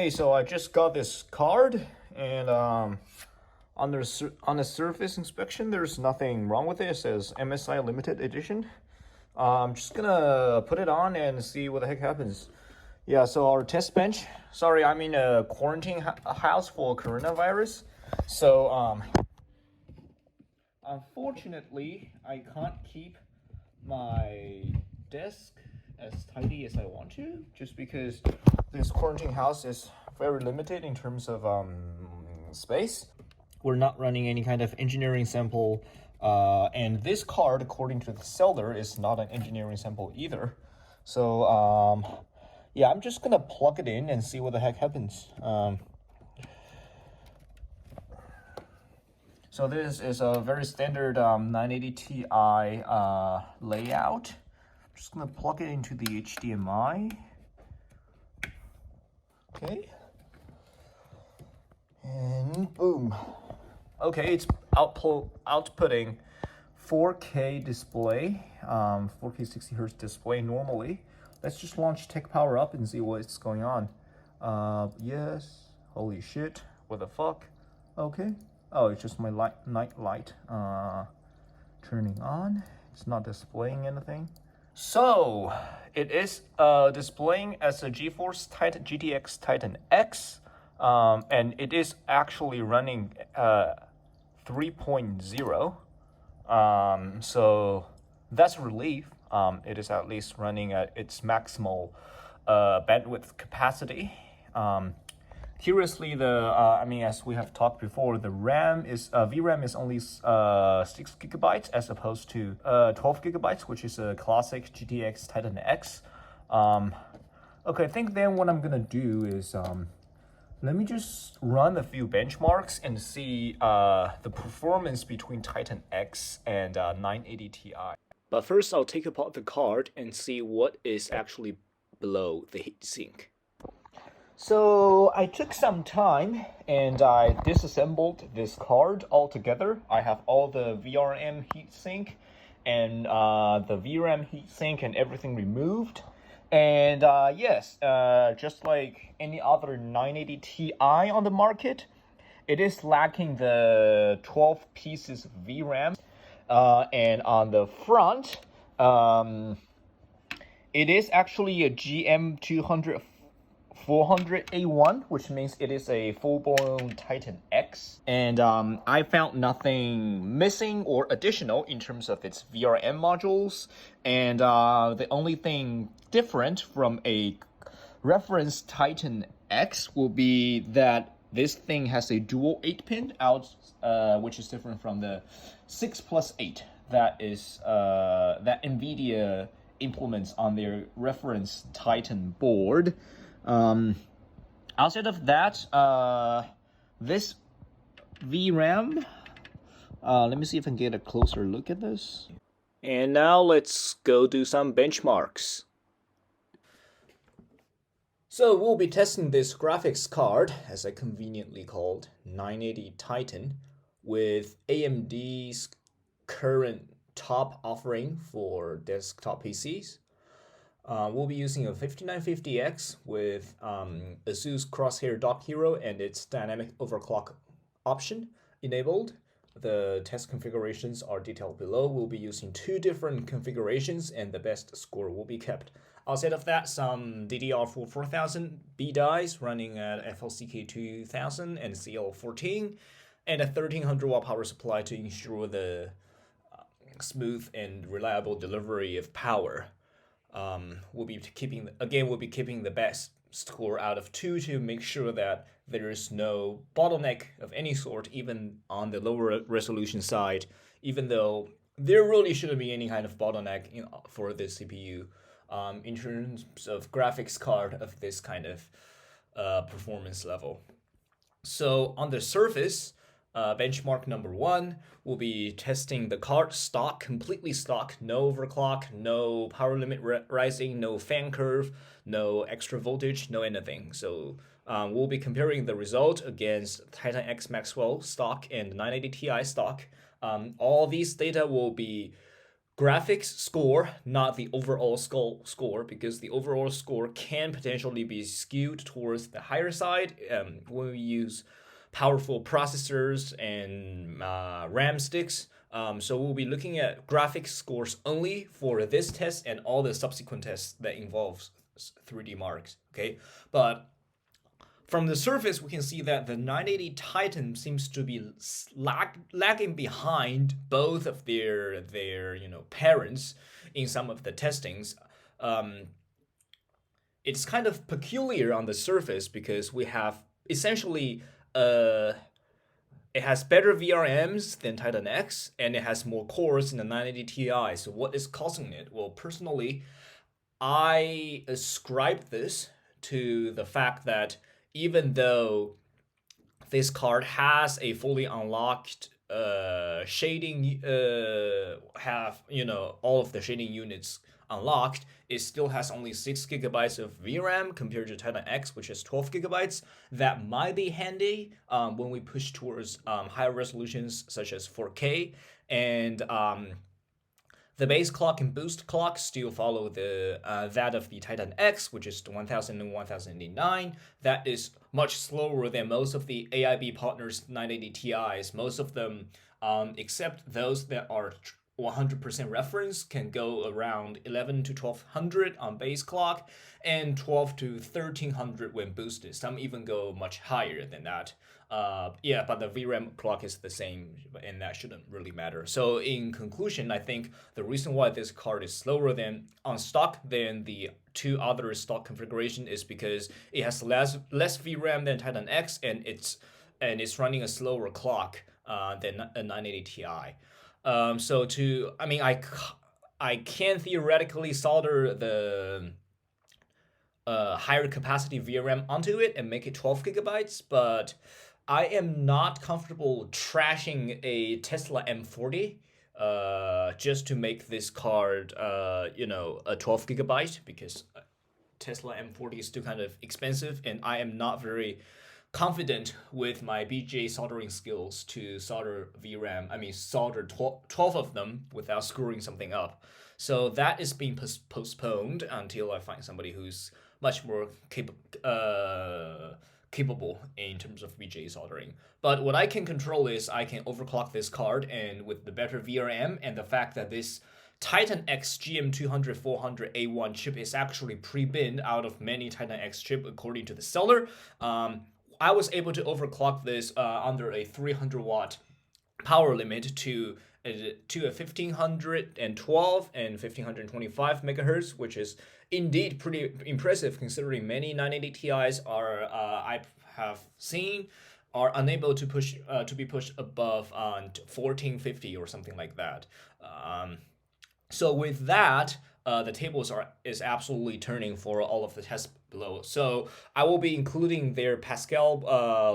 Okay, so I just got this card, and on the surface inspection, there's nothing wrong with it. It says MSI limited edition. I'm just gonna put it on and see what the heck happens. Yeah, so our test bench. Sorry, I'm in a quarantine house for coronavirus. So unfortunately, I can't keep my desk as tidy as I want to, just because this quarantine house is very limited in terms of space. We're not running any kind of engineering sample, and this card, according to the seller, is not an engineering sample either. So yeah, I'm just gonna plug it in and see what the heck happens. So this is a very standard 980 Ti layout. I'm just gonna plug it into the HDMI. Okay. And boom. Okay, it's outputting 4K display, 4K 60Hz display normally. Let's just launch Tech Power Up and see what's going on. Yes. Holy shit. What the fuck? Okay. Oh, it's just my night light turning on. It's not displaying anything. So it is displaying as a GeForce Titan GTX Titan X, and it is actually running 3.0. So that's a relief. It is at least running at its maximal bandwidth capacity. Curiously, I mean, as we have talked before, the RAM is VRAM is only 6 GB as opposed to 12 GB, which is a classic GTX Titan X. Okay, I think then what I'm gonna do is let me just run a few benchmarks and see the performance between Titan X and 980 Ti. But first, I'll take apart the card and see what is actually below the heatsink. So I took some time and I disassembled this card altogether. I have all the VRM heatsink and the VRAM heatsink and everything removed. And yes, just like any other 980 Ti on the market, it is lacking the 12 pieces of VRAM. And on the front, it is actually a GM200 400A1, which means it is a full-blown Titan X. And I found nothing missing or additional in terms of its VRM modules. And the only thing different from a reference Titan X will be that this thing has a dual 8-pin out, which is different from the 6+8 that is that NVIDIA implements on their reference Titan board. Outside of that, this VRAM, let me see if I can get a closer look at this. And now let's go do some benchmarks. So we'll be testing this graphics card, as I conveniently called 980 Titan, with AMD's current top offering for desktop PCs. We'll be using a 5950X with ASUS Crosshair Dock Hero and its dynamic overclock option enabled. The test configurations are detailed below. We'll be using 2 different configurations and the best score will be kept. Outside of that, some DDR4 4000 B dies running at FLCK 2000 and CL14, and a 1300 watt power supply to ensure the smooth and reliable delivery of power. We'll be keeping the best score out of 2 to make sure that there is no bottleneck of any sort, even on the lower resolution side, even though there really shouldn't be any kind of bottleneck for the CPU in terms of graphics card of this kind of performance level. So on the surface, benchmark number 1, we'll be testing the card stock, completely stock, no overclock, no power limit rising, no fan curve, no extra voltage, no anything. So we'll be comparing the result against Titan X Maxwell stock and 980 Ti stock. All these data will be graphics score, not the overall score, because the overall score can potentially be skewed towards the higher side when we use powerful processors and RAM sticks. So we'll be looking at graphics scores only for this test and all the subsequent tests that involves 3D marks. Okay, but from the surface, we can see that the 980 Titan seems to be lagging behind both of their parents in some of the testings. It's kind of peculiar on the surface because we have essentially it has better VRMs than Titan X, and it has more cores in the 980 Ti. So what is causing it? Well, personally, I ascribe this to the fact that even though this card has a fully unlocked shading, have all of the shading units unlocked, it still has only 6 gigabytes of VRAM compared to Titan X, which is 12 gigabytes. That might be handy when we push towards higher resolutions such as 4K, and the base clock and boost clock still follow the that of the Titan X, which is 1000 and 1089. That is much slower than most of the AIB partners 980 Ti's. Most of them, except those that are 100% reference, can go around 11 to 1200 on base clock and 12 to 1300 when boosted. Some even go much higher than that. Yeah, but the VRAM clock is the same, and that shouldn't really matter. So in conclusion, I think the reason why this card is slower than on stock than the two other stock configuration is because it has less VRAM than Titan X, and it's running a slower clock than a 980 Ti. I can theoretically solder the higher capacity VRAM onto it and make it 12 gigabytes, but I am not comfortable trashing a Tesla M40 just to make this card a 12 gigabyte, because Tesla M40 is still kind of expensive, and I am not very confident with my BGA soldering skills to solder solder 12 of them without screwing something up. So that is being postponed until I find somebody who's much more capable in terms of BGA soldering. But what I can control is I can overclock this card, and with the better VRM and the fact that this Titan X GM200-400A1 chip is actually pre-binned out of many Titan X chip according to the seller, I was able to overclock this under a 300 watt power limit to a 1512 and 1525 megahertz, which is indeed pretty impressive considering many 980 Ti's I have seen are unable to be pushed above 1450 or something like that. So with that, the tables is absolutely turning for all of the tests below. So I will be including their Pascal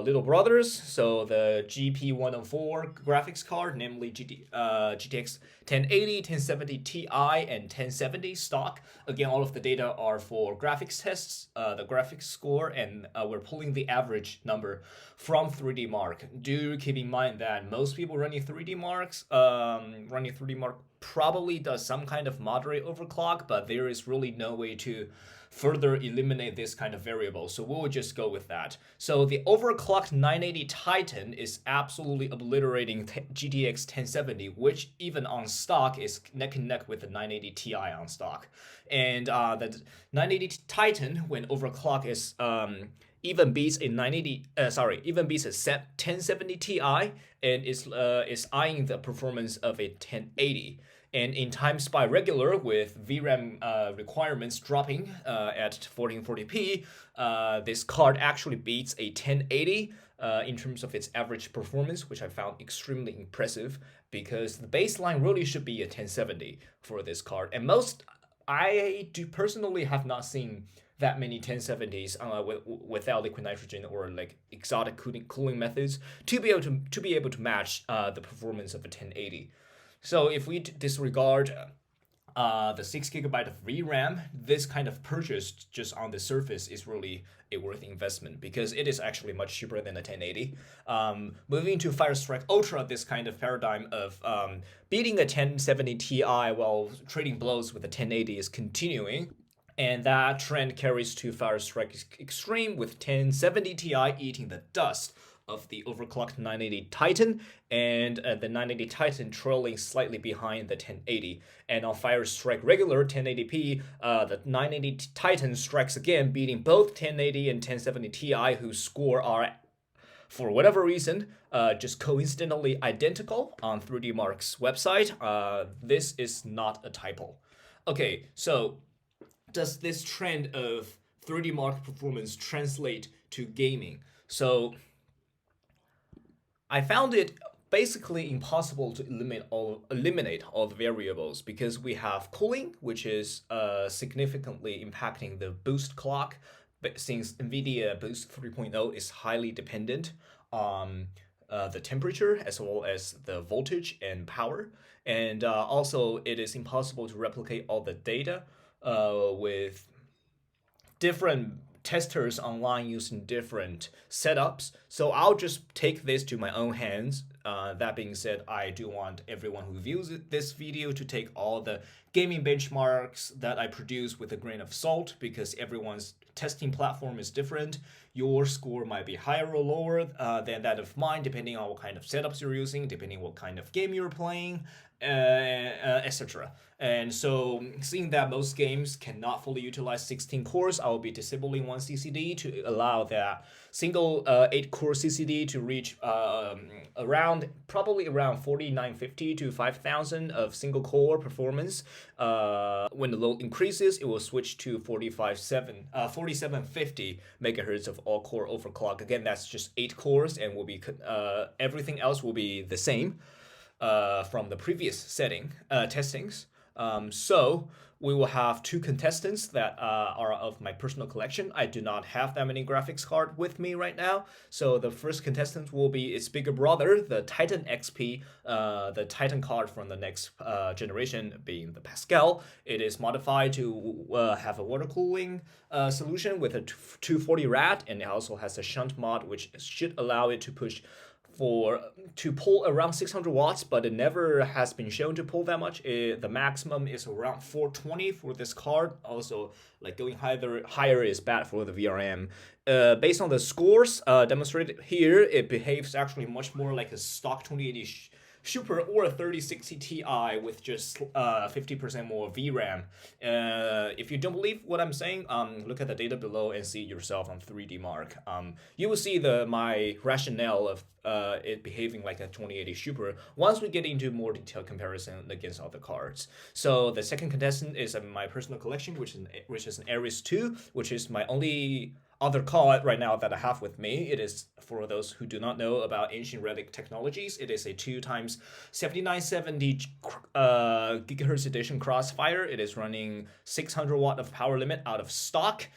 little brothers. So the GP104 graphics card, namely GTX 1080, 1070 Ti, and 1070 stock. Again, all of the data are for graphics tests, the graphics score, and we're pulling the average number from 3D Mark. Do keep in mind that most people running 3D Mark probably does some kind of moderate overclock, but there is really no way to further eliminate this kind of variable, so we'll just go with that. So the overclocked 980 Titan is absolutely obliterating GTX 1070, which even on stock is neck and neck with the 980 Ti on stock. And the 980 Titan, when overclock is even beats a 1070 Ti, and is eyeing the performance of a 1080. And in times by regular, with VRAM requirements dropping at 1440p, this card actually beats a 1080 in terms of its average performance, which I found extremely impressive, because the baseline really should be a 1070 for this card. And I do personally have not seen that many 1070s without liquid nitrogen or like exotic cooling methods to be able to match the performance of a 1080. So if we disregard the 6 GB of VRAM, this kind of purchase just on the surface is really a worthy investment because it is actually much cheaper than the 1080. Moving to Firestrike Ultra, this kind of paradigm of beating a 1070 Ti while trading blows with a 1080 is continuing. And that trend carries to Firestrike Extreme with 1070 Ti eating the dust of the overclocked 980 Titan, and the 980 Titan trailing slightly behind the 1080. And on Firestrike regular 1080p, the 980 Titan strikes again, beating both 1080 and 1070 Ti, whose score are, for whatever reason, just coincidentally identical on 3DMark's website. This is not a typo. Okay, so does this trend of 3DMark performance translate to gaming? So I found it basically impossible to eliminate all the variables because we have cooling, which is significantly impacting the boost clock. But since NVIDIA Boost 3.0 is highly dependent on the temperature as well as the voltage and power, and also it is impossible to replicate all the data with different testers online using different setups. So I'll just take this to my own hands. That being said, I do want everyone who views this video to take all the gaming benchmarks that I produce with a grain of salt because everyone's testing platform is different. Your score might be higher or lower than that of mine, depending on what kind of setups you're using, depending on what kind of game you're playing, etc. And so, seeing that most games cannot fully utilize 16 cores, I will be disabling one CCD to allow that single 8-core CCD to reach probably around 4950 to 5000 of single core performance. When the load increases, it will switch to 4750 megahertz of all-core overclock. Again, that's just 8 cores, and will be everything else will be the same from the previous testings. So we will have 2 contestants that are of my personal collection. I do not have that many graphics card with me right now. So the first contestant will be its bigger brother, the Titan XP, the Titan card from the next generation being the Pascal. It is modified to have a water cooling solution with a 240 rad, and it also has a shunt mod, which should allow it to pull around 600 watts, but it never has been shown to pull that much. The maximum is around 420 for this card. Also, like going higher is bad for the VRM. Based on the scores demonstrated here, it behaves actually much more like a stock 2080 Super or a 3060 Ti with just 50% more VRAM. If you don't believe what I'm saying, look at the data below and see it yourself on 3DMark. You will see my rationale of it behaving like a 2080 Super once we get into more detailed comparison against other cards. So the second contestant is my personal collection, which is an Ares 2, which is my only other card right now that I have with me. It is, for those who do not know about Ancient Relic Technologies, it is a 2x 7970 gigahertz edition Crossfire. It is running 600 watt of power limit out of stock.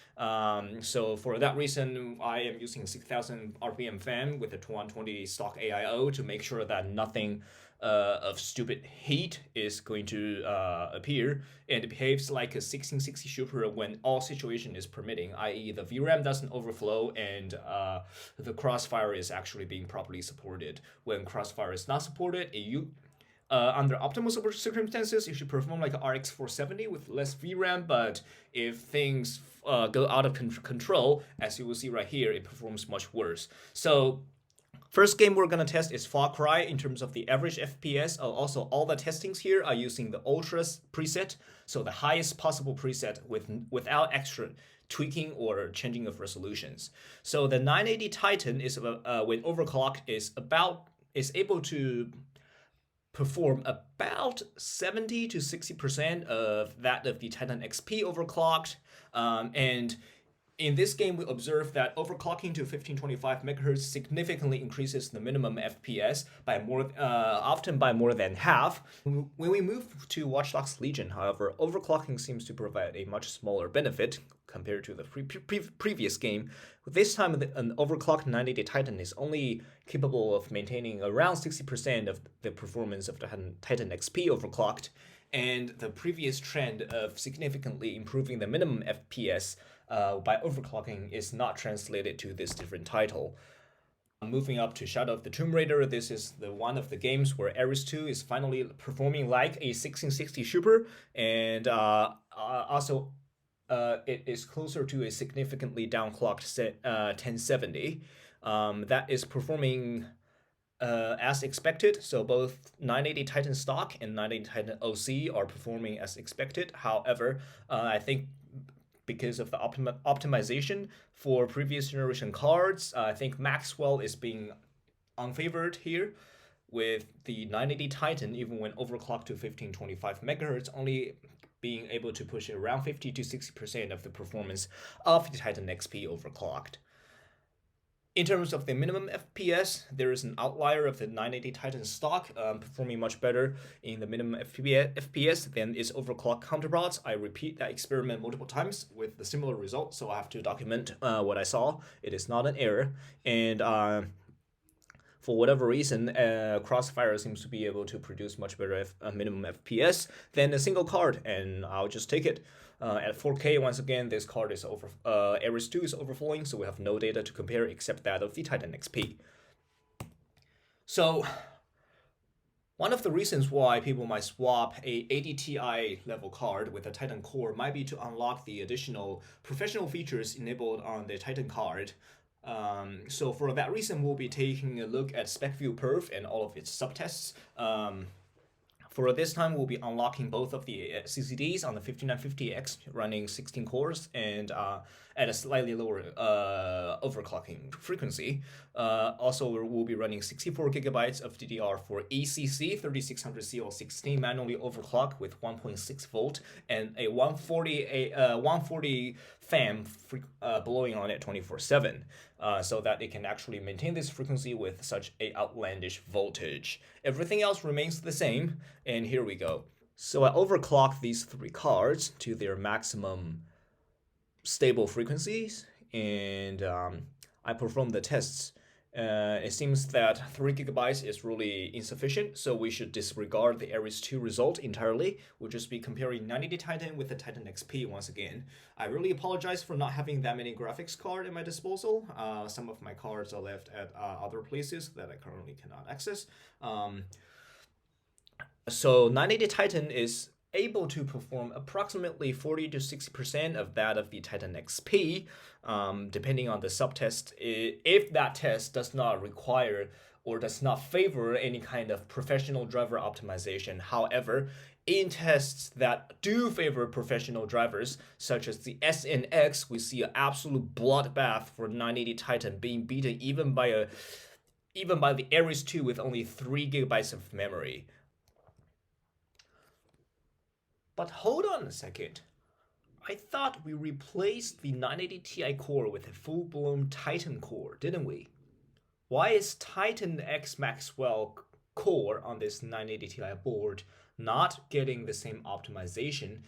So for that reason, I am using a 6000 RPM fan with a 120 stock AIO to make sure that nothing of stupid heat is going to appear, and it behaves like a 1660 Super when all situation is permitting, i.e. the VRAM doesn't overflow and the Crossfire is actually being properly supported. When Crossfire is not supported, under optimal circumstances, you should perform like an RX 470 with less VRAM, but if things go out of control, as you will see right here, it performs much worse. So first game we're going to test is Far Cry in terms of the average FPS. Also, all the testings here are using the Ultra preset, so the highest possible preset without extra tweaking or changing of resolutions. So the 980 Titan is when overclocked is able to perform about 70 to 60% of that of the Titan XP overclocked, and in this game, we observe that overclocking to 1525 MHz significantly increases the minimum FPS by often by more than half. When we move to Watch Dogs Legion, however, overclocking seems to provide a much smaller benefit compared to the previous game. This time, an overclocked 980 Titan is only capable of maintaining around 60% of the performance of the Titan XP overclocked. and the previous trend of significantly improving the minimum FPS by overclocking is not translated to this different title. Moving up to Shadow of the Tomb Raider, this is the one of the games where Ares 2 is finally performing like a 1660 Super, and also it is closer to a significantly downclocked 1070. That is performing as expected. So both 980 Titan stock and 980 Titan OC are performing as expected. However, I think because of the optimization for previous generation cards, I think Maxwell is being unfavored here, with the 980 Titan, even when overclocked to 1525 MHz, only being able to push around 50 to 60% of the performance of the Titan XP overclocked. In terms of the minimum FPS, there is an outlier of the 980 Titan stock performing much better in the minimum FPS than its overclock counterparts. I repeat that experiment multiple times with the similar result, so I have to document what I saw. It is not an error, and for whatever reason, Crossfire seems to be able to produce much better minimum FPS than a single card, and I'll just take it. At 4K, once again, this card is Ares 2 is overflowing, so we have no data to compare except that of the Titan XP. So, one of the reasons why people might swap a 80 Ti level card with a Titan core might be to unlock the additional professional features enabled on the Titan card. So for that reason, we'll be taking a look at SpecViewPerf and all of its subtests. For this time, we'll be unlocking both of the CCDs on the 5950X running 16 cores and at a slightly lower overclocking frequency. Also, we'll be running 64 gigabytes of DDR4 ECC 3600CL16 manually overclock with 1.6 volt and a 140 fan blowing on it 24/7, so that it can actually maintain this frequency with such a outlandish voltage. Everything else remains the same, and here we go. So I overclocked these three cards to their maximum stable frequencies, and I performed the tests. It seems that 3 gigabytes is really insufficient, so we should disregard the Ares 2 result entirely. We'll just be comparing 980 Titan with the Titan XP once again. I really apologize for not having that many graphics cards at my disposal. Some of my cards are left at other places that I currently cannot access. So 980 Titan is able to perform approximately 40 to 60% of that of the Titan XP, depending on the subtest, if that test does not require or does not favor any kind of professional driver optimization. However, in tests that do favor professional drivers, such as the SNX, we see an absolute bloodbath for 980 Titan being beaten even by the Ares 2 with only 3 gigabytes of memory. But hold on a second. I thought we replaced the 980 Ti core with a full-blown Titan core, didn't we? Why is Titan X Maxwell core on this 980 Ti board not getting the same optimization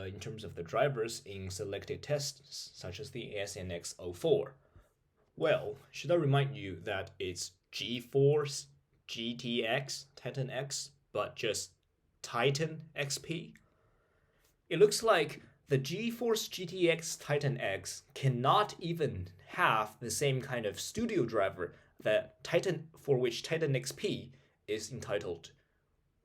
in terms of the drivers in selected tests, such as the SNX 04? Well, should I remind you that it's GeForce GTX Titan X, but just Titan XP? It looks like the GeForce GTX Titan X cannot even have the same kind of studio driver for which Titan XP is entitled.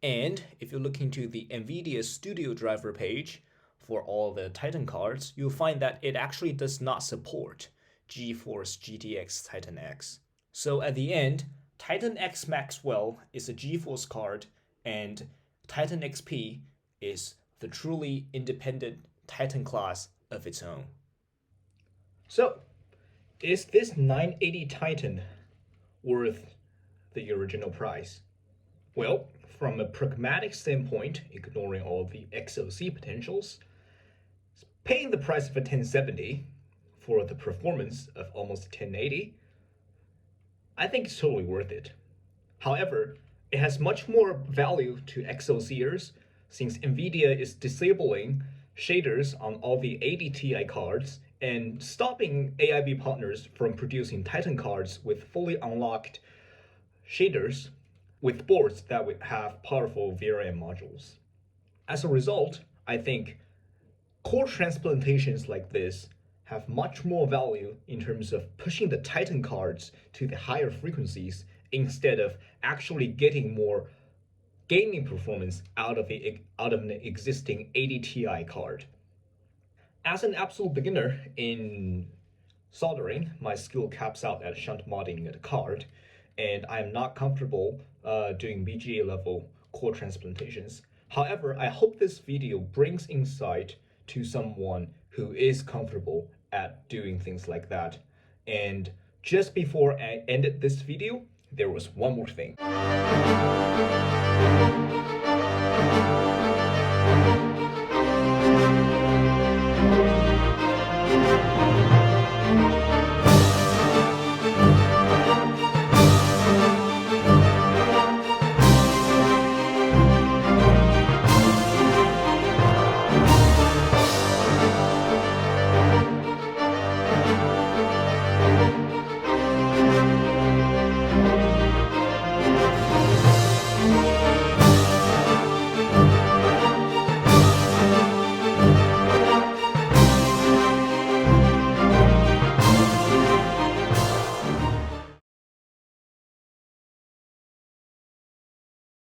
And if you look into the NVIDIA studio driver page for all the Titan cards, you'll find that it actually does not support GeForce GTX Titan X. So at the end, Titan X Maxwell is a GeForce card, and Titan XP is the truly independent Titan class of its own. So, is this 980 Titan worth the original price? Well, from a pragmatic standpoint, ignoring all the XOC potentials, paying the price of a 1070 for the performance of almost 1080, I think it's totally worth it. However, it has much more value to XOCers, since NVIDIA is disabling shaders on all the 80 Ti cards and stopping AIB partners from producing Titan cards with fully unlocked shaders with boards that would have powerful VRM modules. As a result, I think core transplantations like this have much more value in terms of pushing the Titan cards to the higher frequencies instead of actually getting more gaming performance out of an existing 80 Ti card. As an absolute beginner in soldering, my skill caps out at shunt modding the card, and I am not comfortable doing BGA level core transplantations. However, I hope this video brings insight to someone who is comfortable at doing things like that. And just before I ended this video, there was one more thing.